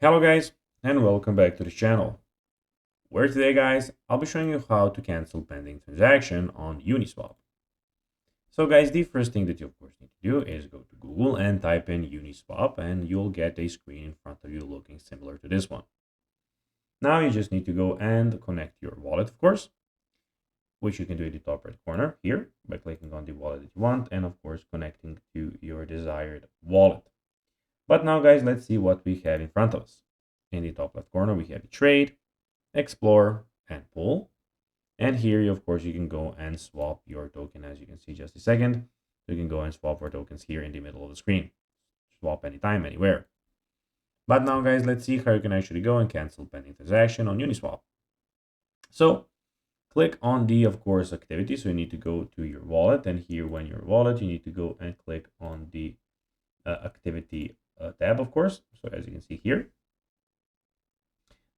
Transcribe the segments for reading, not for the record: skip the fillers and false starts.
Hello guys, and welcome back to the channel, where today guys, I'll be showing you how to cancel pending transaction on Uniswap. So guys, the first thing that you of course need to do is go to Google and type in Uniswap and you'll get a screen in front of you looking similar to this one. Now you just need to go and connect your wallet of course, which you can do in the top right corner here by clicking on the wallet that you want and of course connecting to your desired wallet. But now guys, let's see what we have in front of us. In the top left corner, we have the trade, explore, and pull. And here, of course, you can go and swap your token, as you can see just a second. So you can go and swap your tokens here in the middle of the screen. Swap anytime, anywhere. But now, guys, let's see how you can actually go and cancel pending transaction on Uniswap. So click on the, of course, activity. So you need to go to your wallet. And here, when your wallet, you need to go and click on the activity tab, of course. So as you can see here.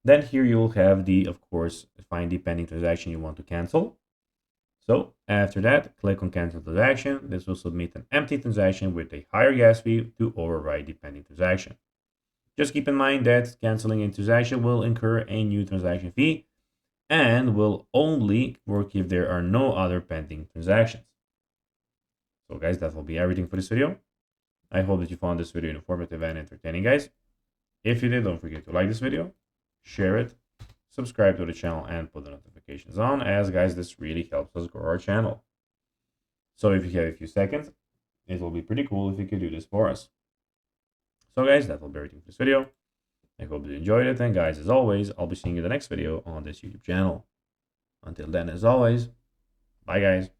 Then here you'll have the, of course, find the pending transaction you want to cancel. So after that, click on cancel transaction. This will submit an empty transaction with a higher gas fee to override the pending transaction. Just keep in mind that canceling a transaction will incur a new transaction fee and will only work if there are no other pending transactions. So guys, that will be everything for this video. I hope that you found this video informative and entertaining, guys. If you did, don't forget to like this video, share it, subscribe to the channel, and put the notifications on, as guys, this really helps us grow our channel. So if you have a few seconds, it will be pretty cool if you could do this for us. So guys, that will be everything for this video. I hope you enjoyed it, and guys, as always, I'll be seeing you in the next video on this YouTube channel. Until then, as always, bye guys.